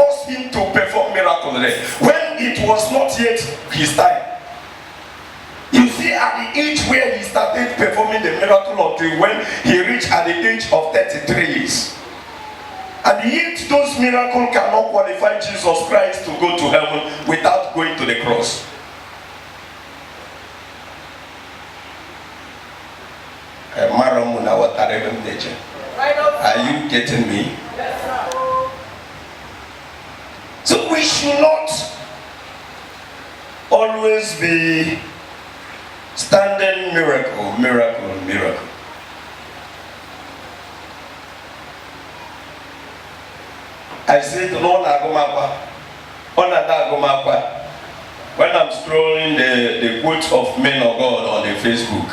forced him to perform miracle there when it was not yet his time. You see, at the age where he started performing the miracle until when he reached at the age of 33 years. And yet those miracles cannot qualify Jesus Christ to go to heaven without going to the cross. Are you getting me? So we should not always be standing miracle, miracle, miracle. I said, Lord, when I'm scrolling the quotes of men of God on the Facebook,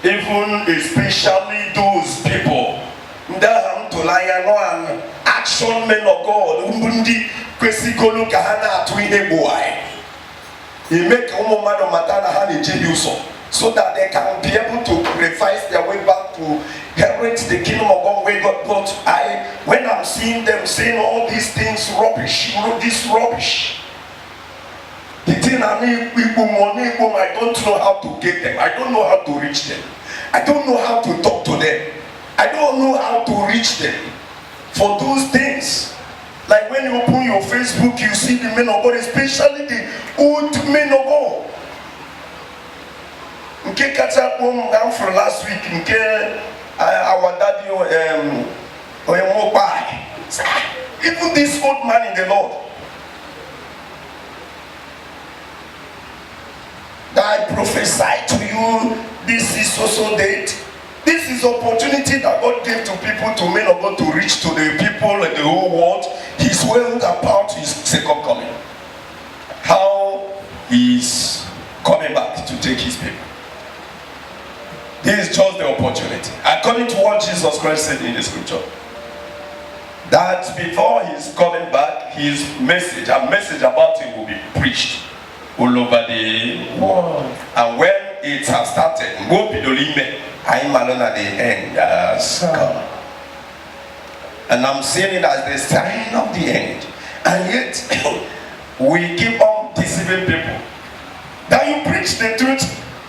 even especially those people that action men of God, he make so that they can be able to revise their way back to inherit the kingdom of God where God. But when I'm seeing them saying all these things, rubbish, this rubbish. The thing I don't know how to get them. I don't know how to reach them. I don't know how to talk to them. I don't know how to reach them for those things. Like when you open your Facebook, you see the men of God, especially the old men of God. Okay, catch up from last week. Okay, our daddy even this old man in the Lord. That I prophesy to you, this is also date. This is opportunity that God gave to people, to men of God, to reach to the people in the whole world. He's well about his second coming. How he's coming back to take his people. This is just the opportunity. According to what Jesus Christ said in the scripture, that before he's coming back, his message, a message about him will be preached all over the world. And when it has started, I'm alone at the end has come. And I'm seeing it as the sign of the end. And yet, we keep on deceiving people. That you preach the truth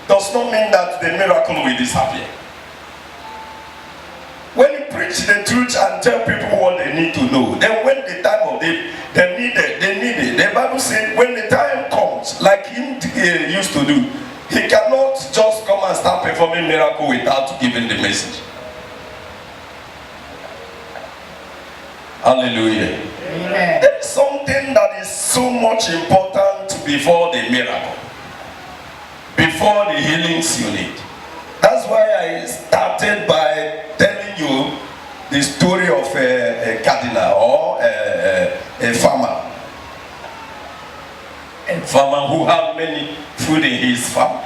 does not mean that the miracle will disappear. When you preach the truth and tell people what they need to know, then when the time of it, they need it. The Bible says when the time comes, like him used to do, he cannot just come and start performing miracle without giving the message. Hallelujah. Amen. There is something that is so much important before the miracle, before the healings you need. That's why I started by telling you the story of a cardinal or a farmer. A farmer who had many food in his farm.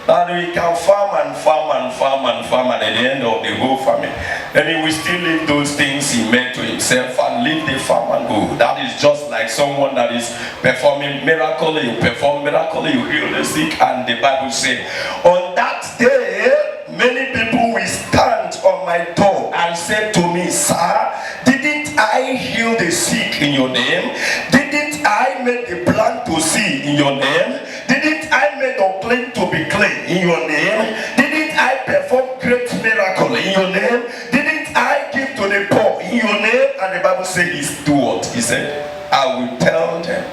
That we can farm and farm and farm and farm, and at the end of the whole farming, then he will still leave those things he made to himself and leave the farm and go. That is just like someone that is performing miracle. You perform miracle, you heal the sick, and the Bible said, on that day, many people will stand on my door and say to me, sir, didn't I heal the sick in your name? Didn't I make the blind to see in your name? Didn't I make the unclean to be clean in your name? Didn't I perform great miracle in your name? Didn't I give to the poor in your name? And the Bible says he's do what? He said, I will tell them,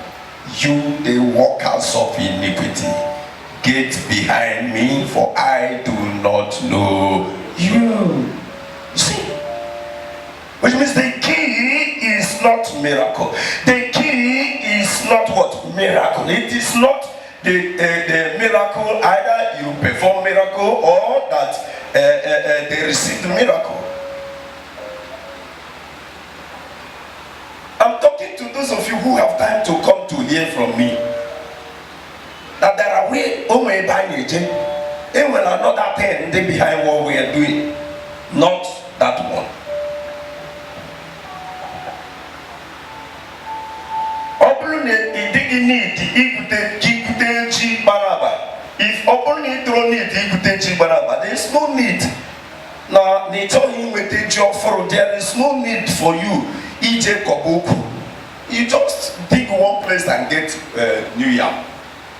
you the workers of iniquity, get behind me, for I do not know you. You see? Which means the key is not miracle. The key is not what? Miracle. It is not the miracle, either you perform miracle or that they receive the miracle. I'm talking to those of you who have time to come to hear from me. That there are ways, oh my buying and when another thing they behind what we are doing, not that one. If open need don't need there is no need. Now, they told him with the job for there is no need for you, EJ Koboku. You just dig one place and get new yam.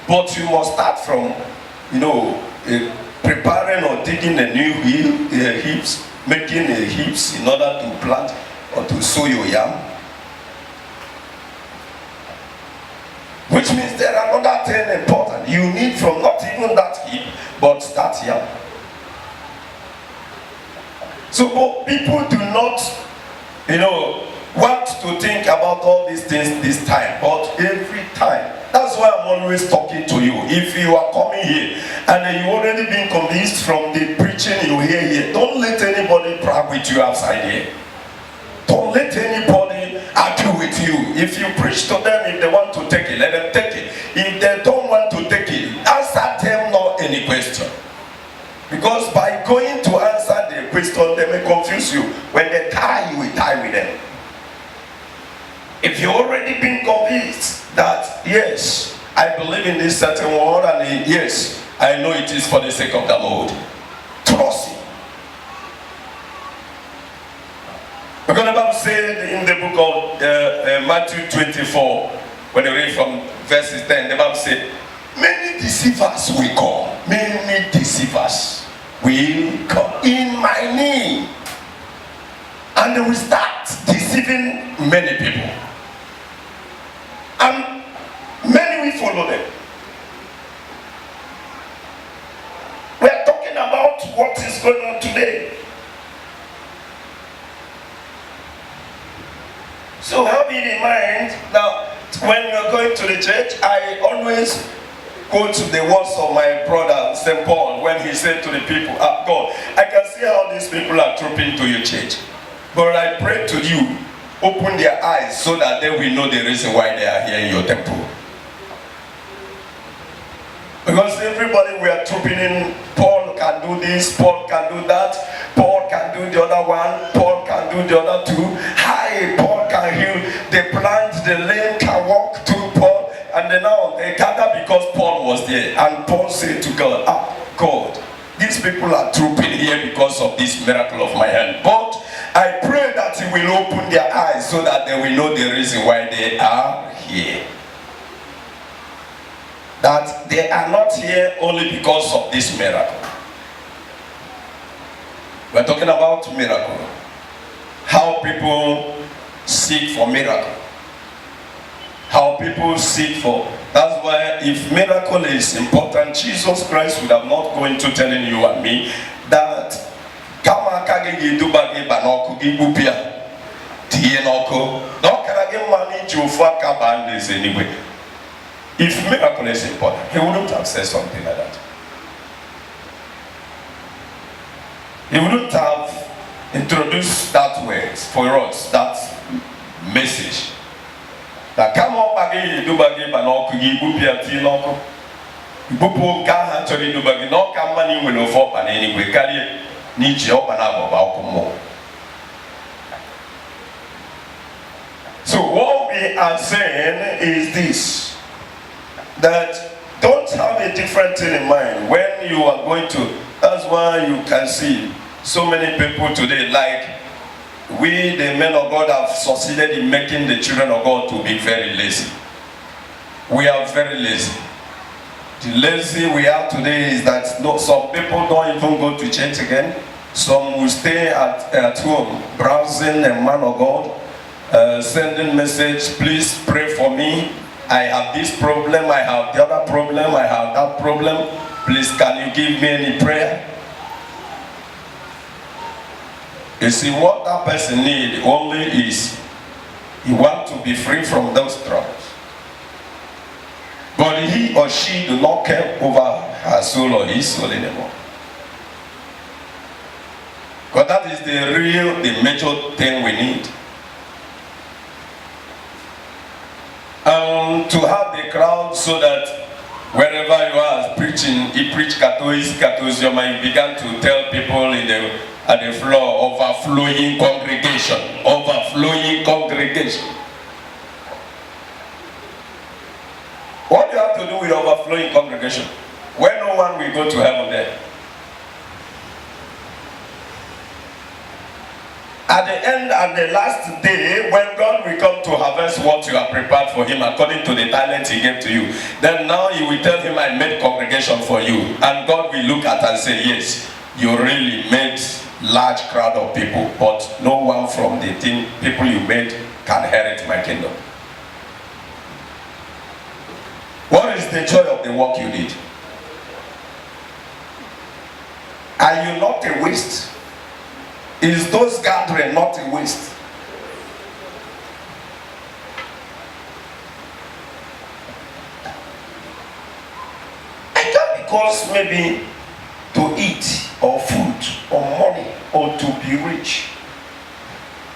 But you must start from, preparing or digging a new heaps, making a heaps in order to plant or to sow your yam. Which means there are other things important. You need from not even that heap, but that yam. So people do not, want to think about all these things this time, but every time. That's why I'm always talking to you. If you are coming here and you already been convinced from the preaching you hear here, don't let anybody brag with you outside here. Don't let anybody argue with you. If you preach to them, if they want to take it, let them take it. If they don't want to take it, answer them not any question. Because by going to answer the question, they may confuse you. When they tie, you will tie with them. If you already been convinced that, yes, I believe in this certain word, and yes, I know it is for the sake of the Lord, trust Him. Because the Bible said in the book of Matthew 24, when you read from verses 10, the Bible said, many deceivers will come. Many deceivers will come in my name. And they will start deceiving many people. And many will follow them. We are talking about what is going on today. So have it in mind that when you're going to the church, I always go to the words of my brother St. Paul when he said to the people, God, I can see how these people are trooping to your church, but I pray to you, open their eyes so that they will know the reason why they are here in your temple. Because everybody we are trooping in, Paul can do this, Paul can do that, Paul can do the other one, Paul can do the other two. Hi, Paul can heal the blind, the lame can walk through Paul. And then now they gather because Paul was there. And Paul said to God, God, these people are trooping here because of this miracle of my hand. But I pray that He will open their eyes so that they will know the reason why they are here. That they are not here only because of this miracle. We're talking about miracle. How people seek for miracle. How people seek for. That's why if miracle is important, Jesus Christ would have not going to telling you and me that kama kage dubage banoko gibupia tienoko no karage mani jofa kabandis anyway. If miracle is important, He wouldn't have said something like that. He wouldn't have introduced that word for us, that message. That come up again, do bagi banok, gibupia tinoko. Bupu gaha to do bagi, no come money will offer and anyway, carry need you open up about more. So what we are saying is this. That don't have a different thing in mind when you are going to. That's why you can see so many people today, like we the men of God have succeeded in making the children of God to be very lazy. We are very lazy. The lazy we are today is that some people don't even go to church again. Some will stay at home browsing a man of God, sending message, please pray for me. I have this problem, I have the other problem, I have that problem. Please, can you give me any prayer? You see, what that person needs only is he wants to be free from those troubles. But he or she do not care over her soul or his soul anymore. Because that is the major thing we need. To have the crowd so that wherever you are preaching, you preach Katois, you might begin to tell people at the floor, overflowing congregation, overflowing congregation. What do you have to do with overflowing congregation? When no one will go to heaven there. At the end, at the last day, when God will come to harvest what you have prepared for him according to the talent he gave to you, then now you will tell him, I made congregation for you. And God will look at and say, yes, you really made large crowd of people, but no one from the people you made can inherit my kingdom. What is the joy of the work you did? Are you not a waste? Is those gathering not a waste? And just because maybe to eat or food or money or to be rich,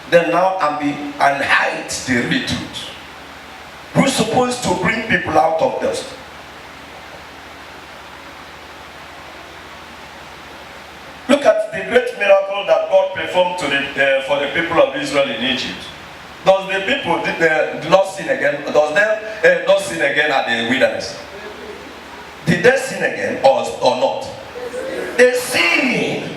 then now and hide the real truth. Who's supposed to bring people out of dust? Look at the great miracle that God performed for the people of Israel in Egypt. Does the people not sin again? Does them not sin again at the wilderness? Did they sin again or not? They sinned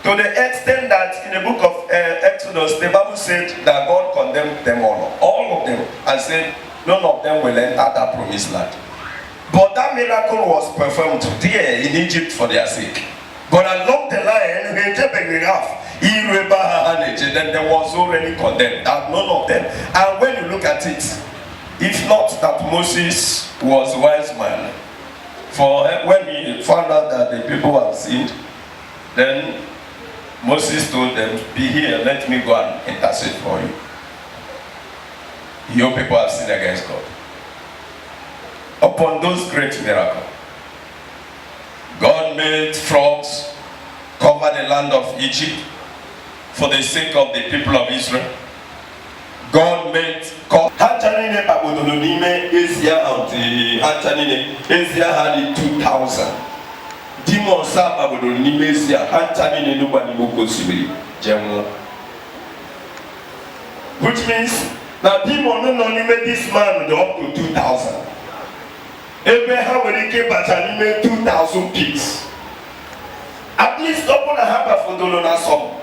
to the extent that in the book of Exodus, the Bible said that God condemned them all of them, and said none of them will enter that promised land. But that miracle was performed there in Egypt for their sake. But along the line, then there was already condemned, that none of them. And when you look at it, if not that Moses was a wise man, for when he found out that the people have sinned, then Moses told them, be here, let me go and intercede for you. Your people have sinned against God. Upon those great miracles, God made frogs cover the land of Egypt for the sake of the people of Israel. God made Hantanine Abodonime Asia had 2,000. Demon Sab Abodonime Asia Hantanine nobody Boko Sibiri General. Which means now demon no made this man up to 2,000. Abraham when he came back and he made 2,000 pigs. At least open a hamper for Dolona song.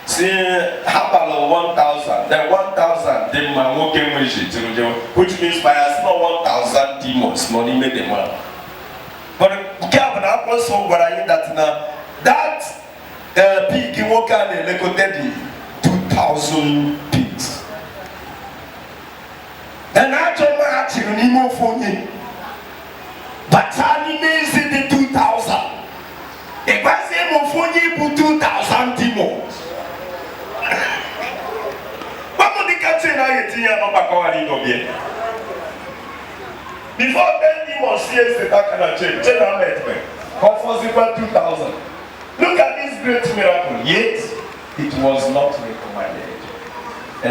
See, hamper of 1,000. Then 1,000, then my walking which means by as not 1,000 demons, money made the man. But Gavin, I also what I that now that pig in Walker and Lekotedi 2,000 pigs. And I told my actually Nemo for me. But Tani means the 2,000. If I say Mofonyi put 2,000 demons. What would the catching I get here not back? Before 10 demons years the back and change. General Medway. Conference equal 2,000. Look at this great miracle. Yet it was not recommended.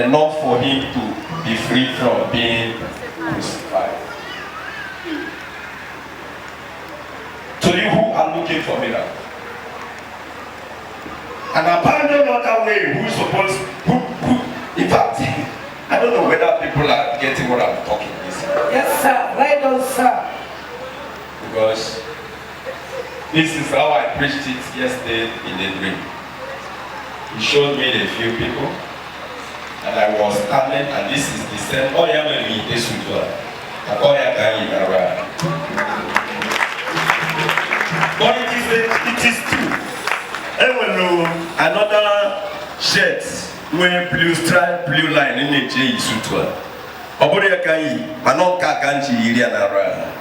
Enough for him to be free from being crucified. To you who are looking for miracle. And abandon other way who supposed in fact, I don't know whether people are getting what I'm talking about. Yes, sir. Right on, sir. Because this is how I preached it yesterday in the dream. He showed me the few people, and I was standing, and this is the same. Oh, yeah, maybe this would work. But it is true. And when another shirt wear blue stripe, blue line in the J suit. Oboria Kai, Manoka Kanchi Irianara.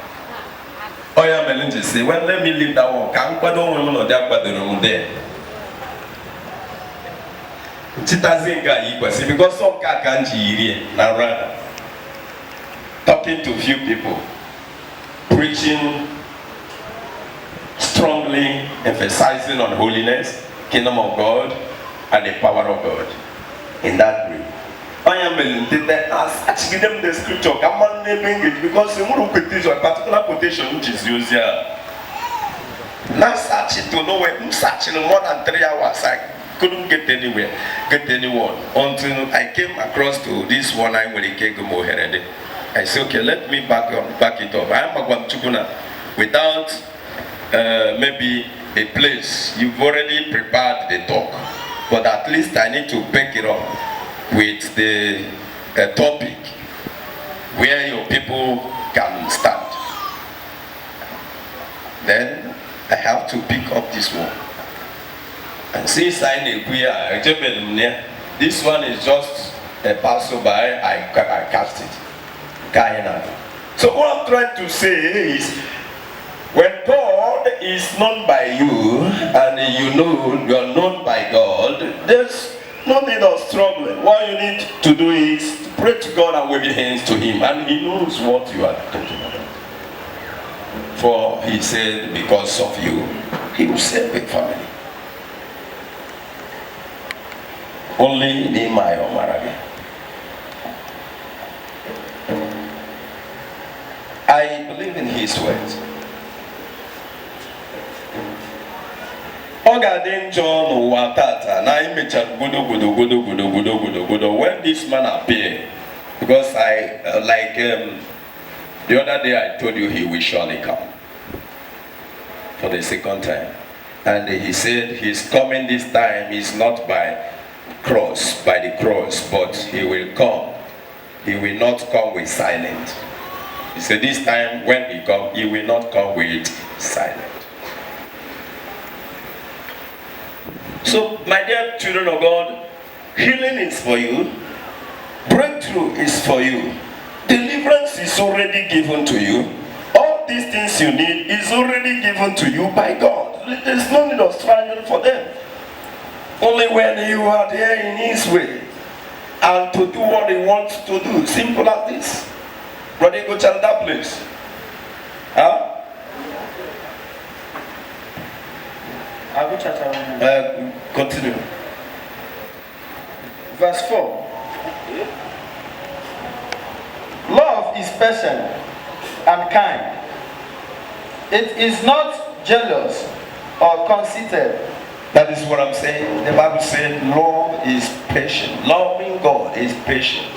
Oh, yeah, Melinda say, well, let me leave that one. Can't pardon women or that but the room there. Chitazinga equals because some Kakanchi Irianara. Talking to few people, preaching, strongly emphasizing on holiness, kingdom of God, and the power of God. In that way, I am willing actually them the scripture. Come on, naming it because the more quotation, particular quotation which is used here. Now searching to know where I'm searching more than 3 hours. I couldn't get anywhere, get anyone until I came across to this one line where he came to Moherede. I said, okay, let me back it up. I am a Guamchukuna without maybe a place. You've already prepared the talk. but at least I need to pick it up with the topic where your people can stand. Then I have to pick up this one. And since I know this one is just a passerby, I cast it. So what I'm trying to say is, when God is known by you and you know you are known by God, there's no need of struggling. What you need to do is to pray to God and wave your hands to Him, and He knows what you are talking about. For He said, because of you, He will save the family. Only Nehemiah Omarabi. I believe in His words. When this man appeared, because the other day I told you he will surely come for the second time, and he said his coming this time is not by the cross, but he will come. He will not come with silence. He said this time when he comes, he will not come with silence. So, my dear children of God, healing is for you, breakthrough is for you, deliverance is already given to you. All these things you need is already given to you by God. There's no need of striving for them. Only when you are there in His way and to do what He wants to do. Simple as this. Brother, go tell that place. Huh? Continue. Verse 4. Love is patient and kind. It is not jealous or conceited. That is what I'm saying. The Bible said love is patient. Loving God is patient.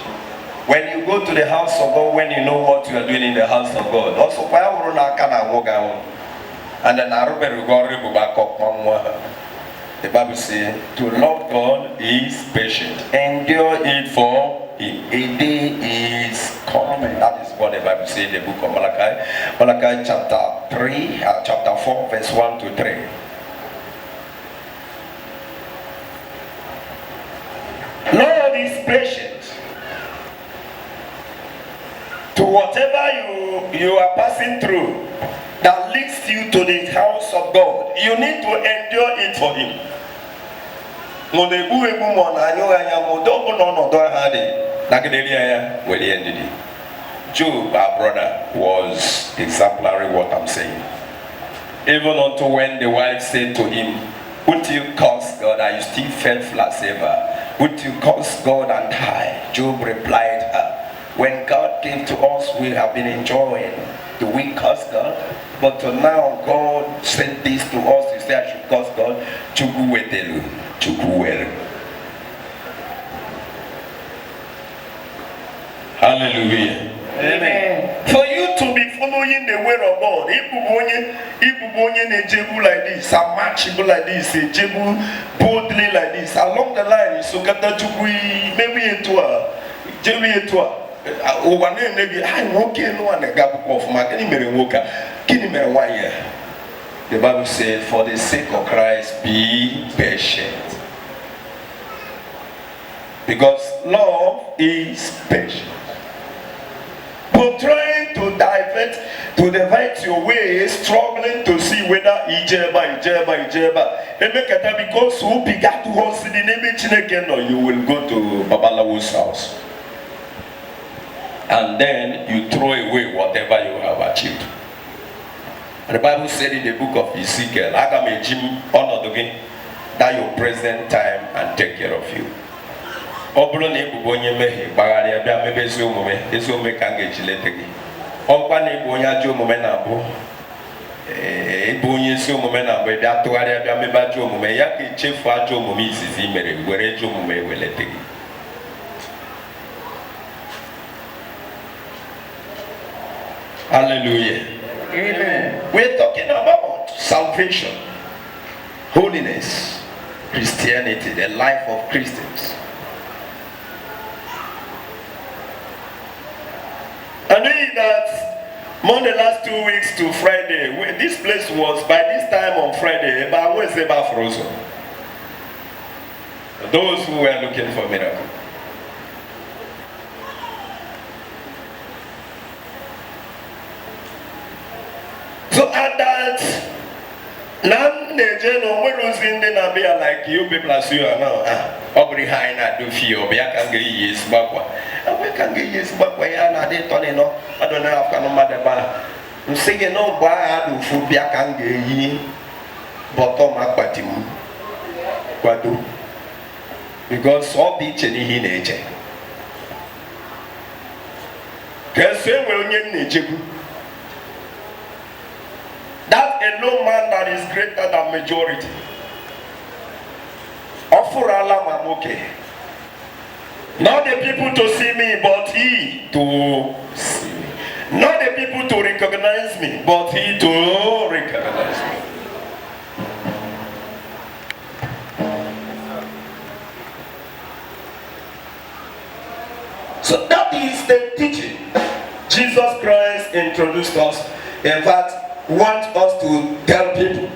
When you go to the house of God, when you know what you are doing in the house of God, also and then the Bible says to love God is patient. Endure it for Him. A day is coming. That is what the Bible says in the book of Malachi. Malachi chapter 4, verse 1 to 3. Lord is patient. To whatever you are passing through that leads you to the house of God, you need to endure it for Him. Job, our brother, was exemplary what I'm saying. Even unto when the wife said to him, would you curse God? Are you still faithful as ever? Would you curse God and die? Job replied her, when God gave to us, we have been enjoying. Do we curse God? But now God said this to us, He said I should curse God. Chukwuwetelu, Chukwuwere. Hallelujah. Amen. For you to be following the way of God, if like this, marchable like this, boldly like this, along the line, so maybe into a the Bible said, for the sake of Christ, be patient. Because love is patient. But trying to divert your way, struggling to see whether Ijeba, because who began to host the name again, or you will go to Babalawo's house. And then you throw away whatever you have achieved. And the Bible said in the book of Ezekiel, I am a Jim honored again, that your present time and take care of you. Obulone ibonye mehi bagari abia mebezi omume ezi omume kange chiletegi. Okwa na ibonye ajo omume na bu ibonye ezi omume na bu bia tugari abia mebaji omume ya ke chefu ajo omume izizi mere were ajo omume weletegi. Hallelujah. Amen. We're talking about salvation, holiness, Christianity, the life of Christians. I knew that Monday last 2 weeks to Friday, this place was by this time on Friday, about Wednesday, about frozen. Those who were looking for miracle. So at that, now when was in the Nabia like you people as you are now, Aubrey High na do feel, be I can get years back. We can get years back where I did on it. I don't know if I can matter about. I'm saying no, why I do food be I can get ye, but on my party. What do? Because all the chenny in nature. Can say, well, you that alone man that is greater than majority. Offer Allah Mamoke. Not the people to see me, but he to see me. Not the people to recognize me, but he to recognize me. So that is the teaching Jesus Christ introduced us. In fact, want us to tell people.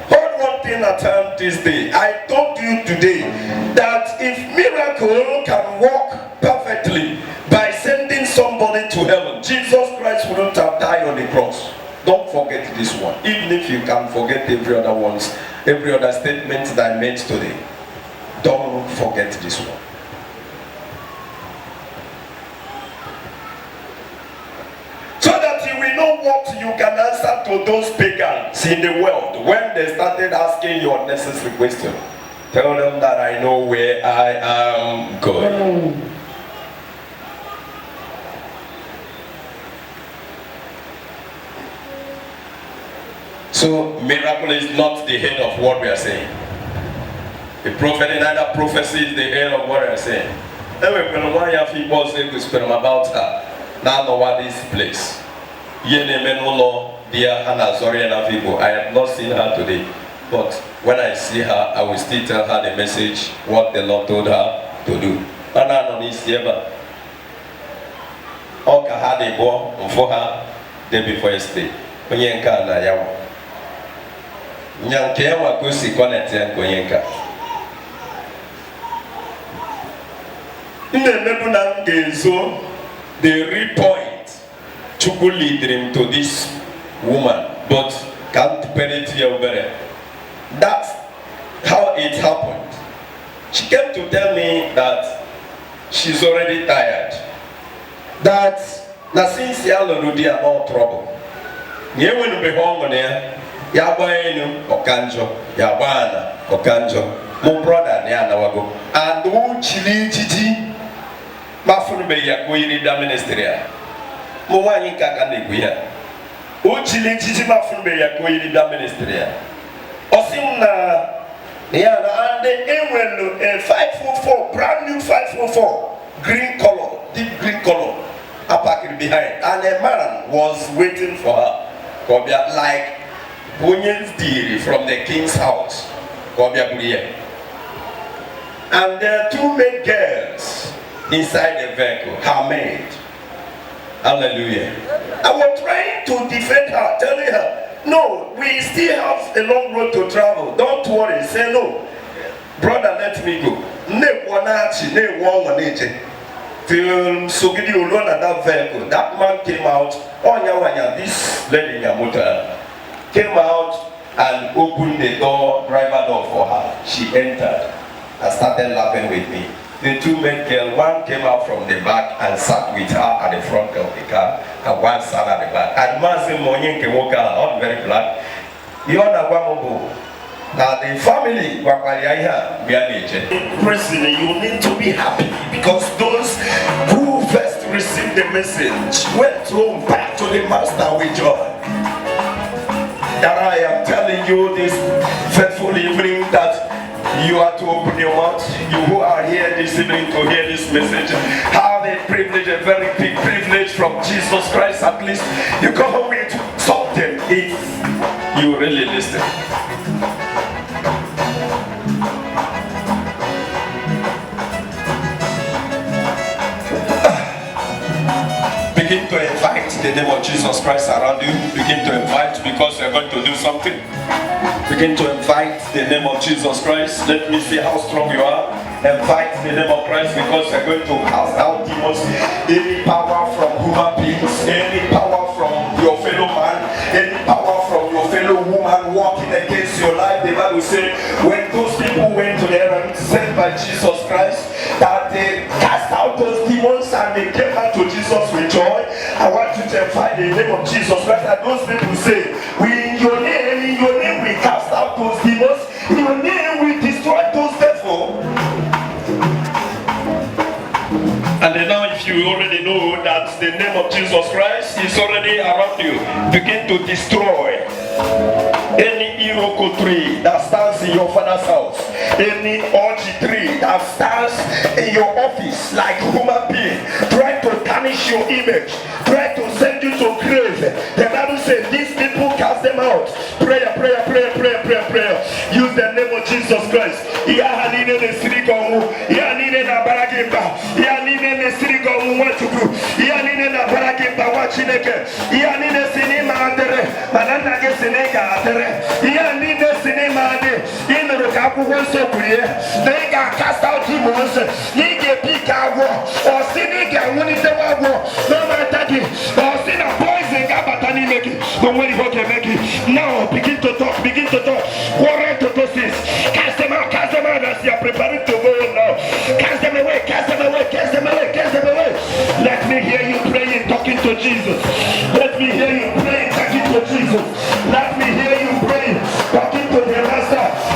Hold one thing at a time this day. I told you today that if miracle can work perfectly by sending somebody to heaven, Jesus Christ wouldn't have died on the cross. Don't forget this one. Even if you can forget every other ones, every other statement that I made today, don't forget this one. We know what you can answer to those pagans in the world when they started asking you unnecessary questions. Tell them that I know where I am going. So miracle is not the head of what we are saying. The prophet and other prophecy is the head of what we are saying. Anyway, one of people say to speak about her. Now know what this place. I have not seen her today, but when I see her, I will still tell her the message, what the Lord told her to do. And I know this ever. Oka had a boy for her day before yesterday. When you can, I am. Yankewa Kusi connect and Koyenka. In the Nebunan Gezo, they repoint. Chuku lead him to this woman, but can't penetrate over. That's how it happened. She came to tell me that she's already tired. That since you already are no trouble. You will be home on there. Yabainu Okanjo, Yabana Okanjo, my brother Nianawago, and who chili Gigi Mafun be Yakuini da Ministria. Mwani kakane kuya. Uchili chichima funbe ya kuili da ministria. Osimna yana and the a 544 brand new 544 green color, deep green color, apart behind, and a man was waiting for her. Kobia like Bunyan's deity from the king's house. Kobia Buria. And there are two maid girls inside the vehicle, her maid. Hallelujah. I was trying to defend her, telling her, no, we still have a long road to travel. Don't worry. Say no. Brother, let me go. Till Sogidi alone at that vehicle. That man came out. This lady Yamuta came out and opened the door, driver door for her. She entered and started laughing with me. The two men girls, one came out from the back and sat with her at the front of the car, and one sat at the back. And Mazi Monyenke Woka, all very black. You know now the family, President, you need to be happy because those who first received the message went home back to the master with joy. That I am telling you this faithful evening that you are to open your mouth. You who are here this evening to hear this message have a privilege, a very big privilege from Jesus Christ. At least you come home with something if you really listen. the name of Jesus Christ around you. Begin to invite because we're going to do something. Begin to invite the name of Jesus Christ. Let me see how strong you are. Invite the name of Christ because we're going to cast out demons. Any power from human beings, any power from your fellow man, any power from your fellow woman walking against your life. The Bible says when those people went to the errand sent by Jesus Christ, that they cast out those demons and they came back to Jesus with joy. I want you to invite the name of Jesus Christ. And those people say, in your name we cast out those demons. In your name we destroy those devils. And then now if you already know that the name of Jesus Christ is already around you, begin to destroy any iroko tree that stands in your father's house, any orgy tree that stands in your office like human being, try to tarnish your image, try to send you to grave. The Bible says these people cast them out. Prayer, prayer, prayer, prayer, prayer, prayer. Use the name of Jesus Christ. They got cast out demons. They get big or sinning no matter or sin a poison gabatani make it. But when you can make it now, begin to talk, warrant to things. Cast them out as you are preparing to go now. Cast them away, cast them away, cast them away, cast them away. Let me hear you praying, talking to Jesus. Let me hear you praying, talking to Jesus. Let me hear you praying, talking to the Master.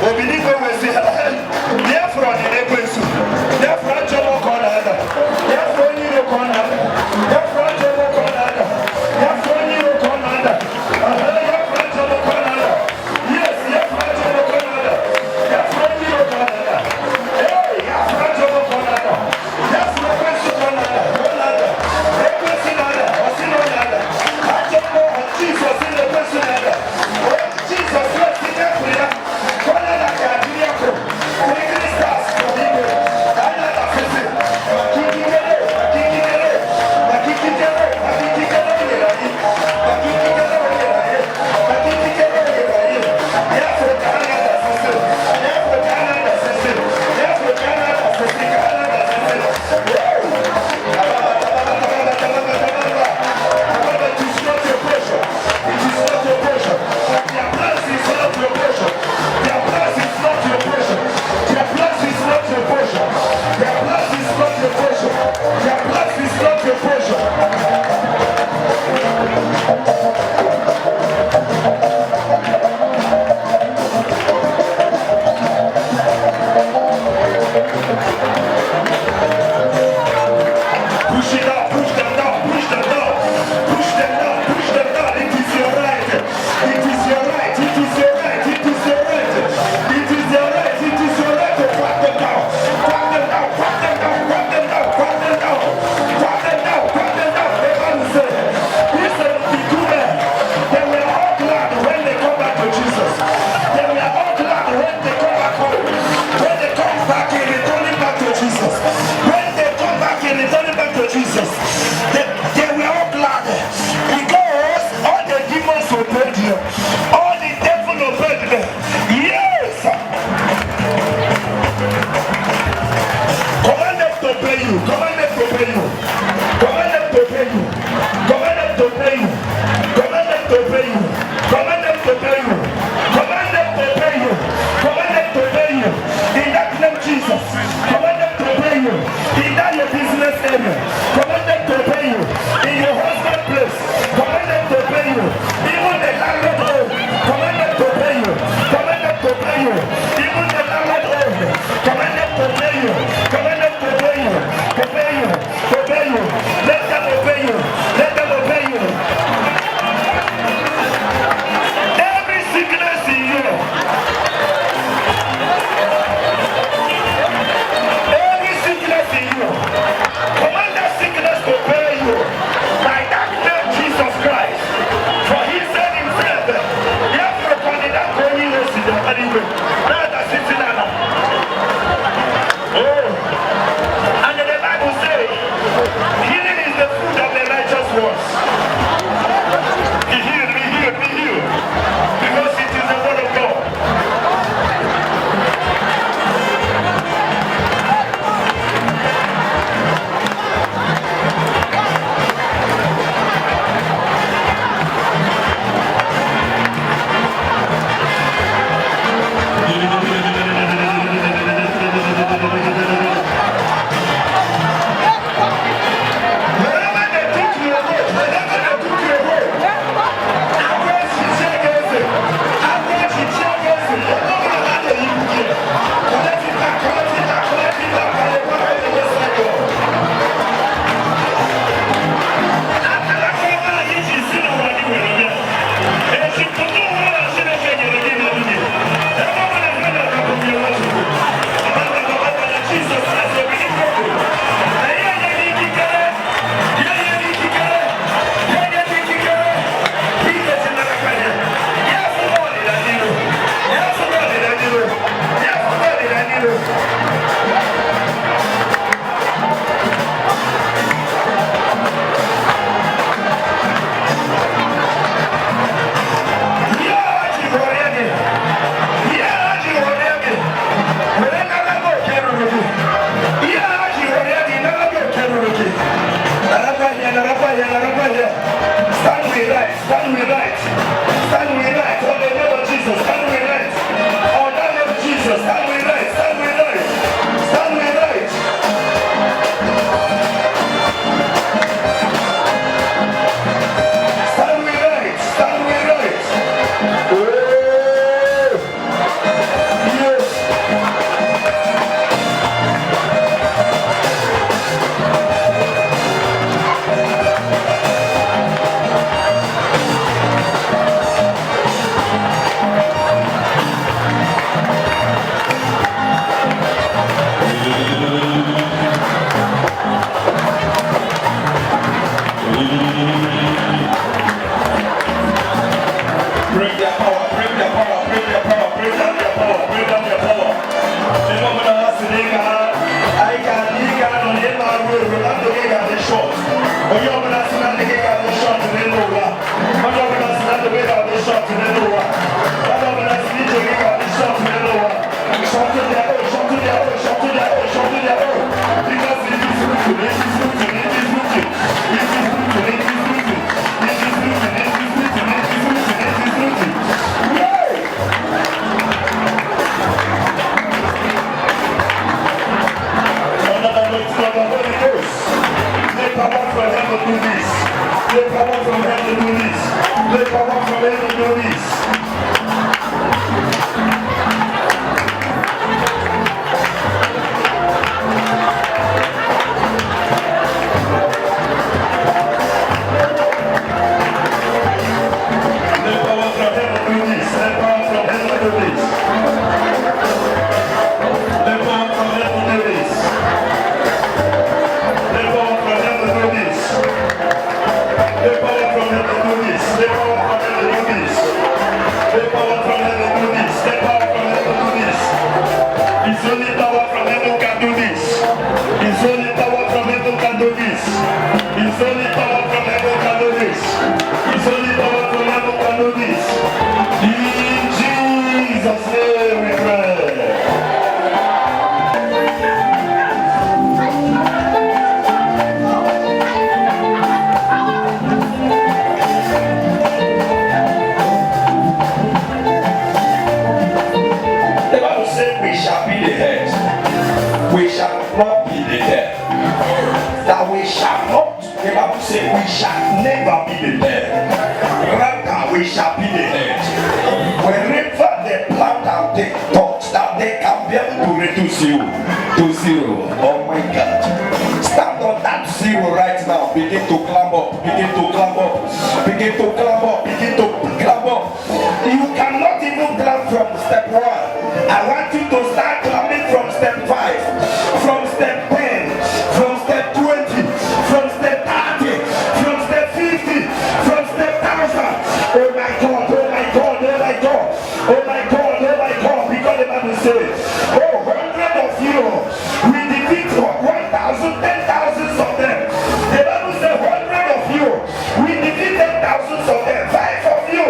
Obi ni go we see. Therefore, the pay you. Command them to pay you. Command them to pay you. Command them to pay you. Command them to pay you. Command them to pay you. Command them to pay you. Command them to pay you. In that name, Jesus. Command them to pay you. In that your business area. Command them to pay you. In your husband place. Command them to pay you. Even the landlord home. Command them to pay you. Command them to pay you. Even the landlord home. Command them to pay you. Command them to pay you. To pay you. To pay you. Let them obey you. Let them obey you. Every sickness in you. Every sickness in you. Command that sickness to pay you. By that name, Jesus Christ. For he said himself, he has recorded that going in the body. Now that's sitting down. Oh. And the Bible says, healing is the food of the righteous ones. Be healed, be healed, be healed. Because it is the word of God. Wherever they took you away, wherever they took you away, average is your guessing. Average is your guessing. You don't know how to live here. Collect it back, collect it back, collect it back, and the power of the West Side God. After that, come on, you should see the one you will get. And she put no one else in the thing you will give you. Everyone is going to come from your life. Jesus Christ, you will give you. Stand with right, stand with right, stand with right, on the name of Jesus, stand with right, on the name of Jesus, stand with right, stand with right, stand with right. Stand with right, stand with right. Yes. Bring their power, bring their power, bring their power, bring down their power, bring down their power. The moment I ask the I can dig out on the end of the road, but I'm the way out the short. But you're going to ask the way out the short and then over. But you're going to ask the way out the short and then over. But you're going to ask the way out the short and then over. Short to their own, short to their own, short to their own, short to their own. Because it is rooted, it is rooted, it is rooted, it is rooted, it is rooted, it is rooted, it is rooted, it is rooted, it is rooted. Yay! Under the anointing of the Holy Ghost, the power from heaven do this. The power from heaven do this. The power from heaven do this. deterred. That we shall not, the Bible says, we shall never be deterred. Rather, we shall be the head. Wherever they plant and take thoughts, that they can be able to reduce you to zero. Oh my God. Stand on that zero right now. Begin to climb up. Begin to climb up. Begin to climb up. Begin to climb up. You cannot even climb from step 1. I want you to start climbing from step 5, from step 10, from step 20, from step 30, from step 50, from step 1000. Oh my God, oh my God, oh my God, oh my God, oh my God, because the Bible says, oh, 100 of you, we defeat 1,000, 10,000 of them. The Bible says 100 of you, we defeat 10,000 of them. 5 of you,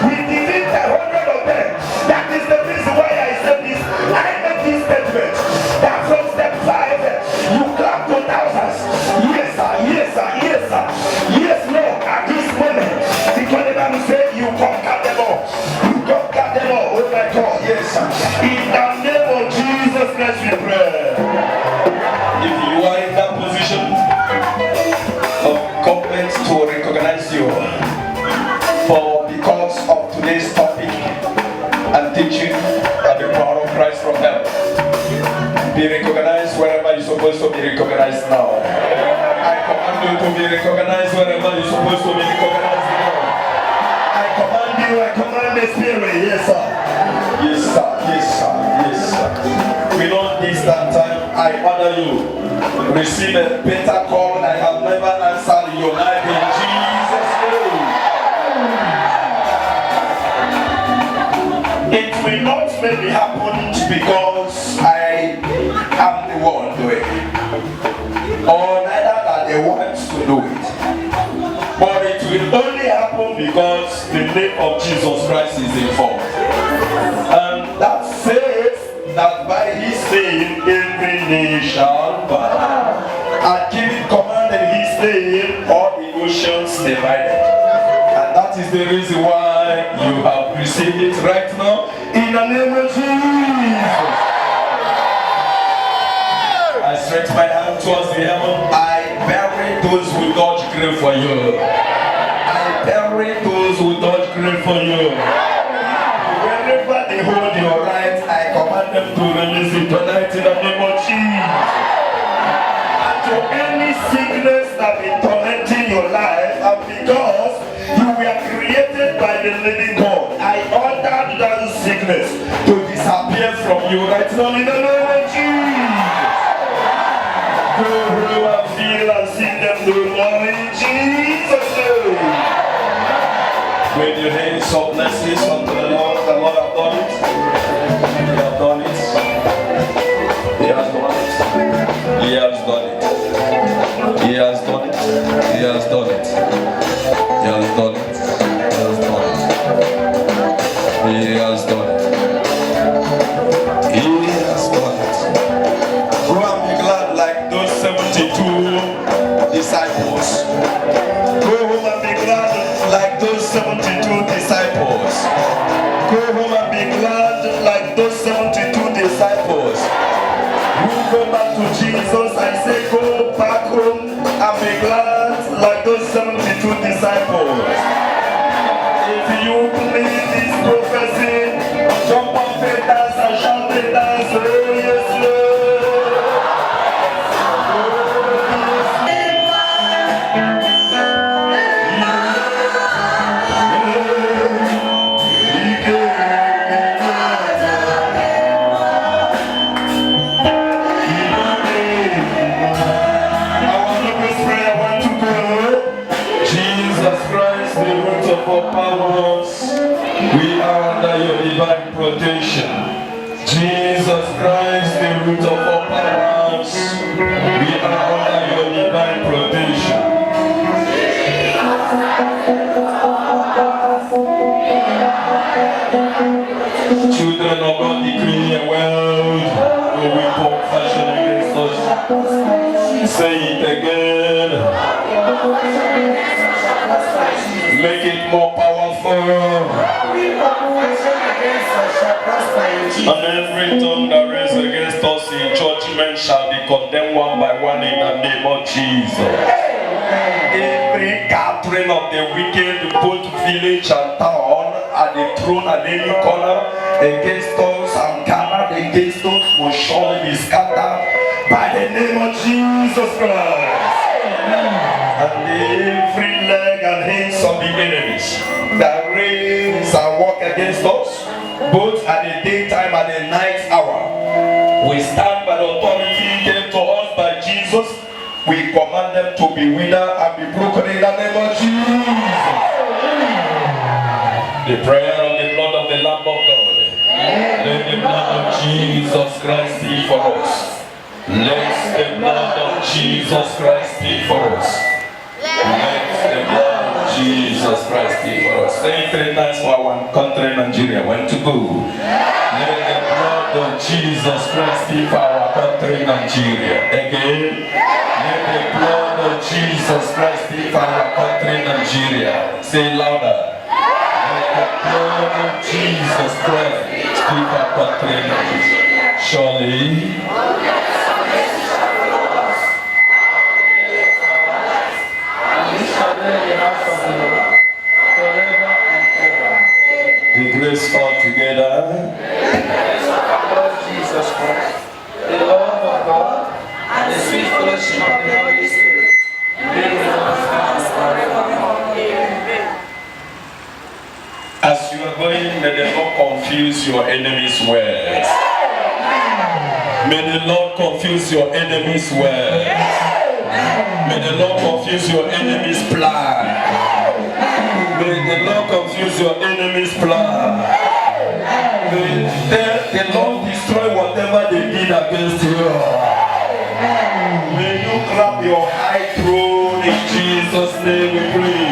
we defeat 100 of them. That is the reason why I said this. I make this statement that from step 5, you clap to thousands. Yes, sir, yes, sir, yes, sir. Yes, Lord, at this moment, because the Bible says you conquer them all. You conquer them all. Oh my God, yes, sir. In the name of Jesus Christ, we pray. If you are in that position of government to recognize you for because of today's topic and teaching and the power of Christ from heaven, be recognized wherever you're supposed to be recognized now. I command you to be recognized wherever you're supposed to be recognized now. I command you, I command the Spirit. Yes, sir. Yes, sir. Yes, sir. Yes, sir. We don't distant time. I honor you. Receive a better call I have never answered in your life in Jesus' name. It will not maybe happen because I am the one doing it, or neither are the ones to do it. But it will only happen because the name of Jesus Christ is involved. And that says that by his name every knee shall bow. And giving command in his name all the oceans divided. And that is the reason why you have received it right now in the name of Jesus. I stretch my hand towards the heaven. I bury those who dodge grave for you. I bury those who dodge grave for you. Wherever they hold your right, I command them to release it tonight in the name of Jesus. And to any sickness that been tormenting your life, and because you were created by the living God, I ordered that sickness to disappear from you right now in the name of Jesus. Go and feel and see them no more in Jesus' name. With your hands of blessings unto the Lord have done it. He has done it. He has done it. He has done it. He has done it. He has done it. He has done it. He has done it. He has done it. Go and be glad like those 72 disciples. Go home and be glad like those 72 disciples. Go home and be glad like those 72 disciples. You go back to Jesus, I say go back home and be glad like those 72 disciples. If you believe this prophecy, jump up and dance and shout and dance. Oh yes, Lord. We are under your divine protection. Jesus Christ, the root of all powers. We are under your divine protection. Children of God, decree a world no weapon fashioned against us. Say it again. Make it more powerful. And every tongue that rises against us in judgment shall be condemned one by one in the name of Jesus. Every gathering of the wicked, both village and town, at the throne at any corner, against us and gathered against us, will surely be scattered by the name of Jesus Christ. And every leg and hands of the enemies that raise and walk against us, both at the daytime and the night hour, we stand by the authority given to us by Jesus. We command them to be withered and be broken in the name of Jesus. The prayer of the blood of the Lamb of God. Let the blood of Jesus Christ be for us. Let the blood of Jesus Christ be for us. Let the blood of Jesus Christ be for us. Say 3 times for our country, Nigeria. When to go? Let the blood of Jesus Christ be for our country, Nigeria. Again. Let the blood of Jesus Christ be for our country, Nigeria. Say louder. Let the blood of Jesus Christ be for our country, Nigeria. Surely. The grace all together. Lord Jesus Christ, the love of God, and the sweet fellowship of the Holy Spirit, be with us forevermore. Amen. As you are going, may the Lord confuse your enemies' words. May the Lord confuse your enemies' words. May the Lord confuse your enemies' plan. May the Lord confuse your enemies' plan. May the Lord destroy whatever they did against you. May you grab your high throne in Jesus' name we pray.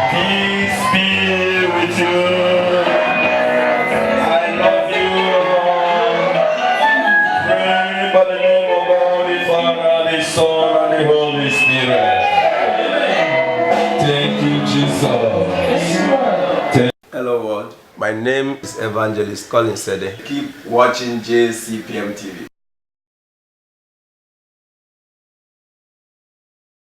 Peace be with you. I love you. Pray by the name of God, the Father, the Son, and the Holy Spirit. Thank you, Jesus. Hello world, my name is Evangelist Colin Sede. Keep watching JCPM TV.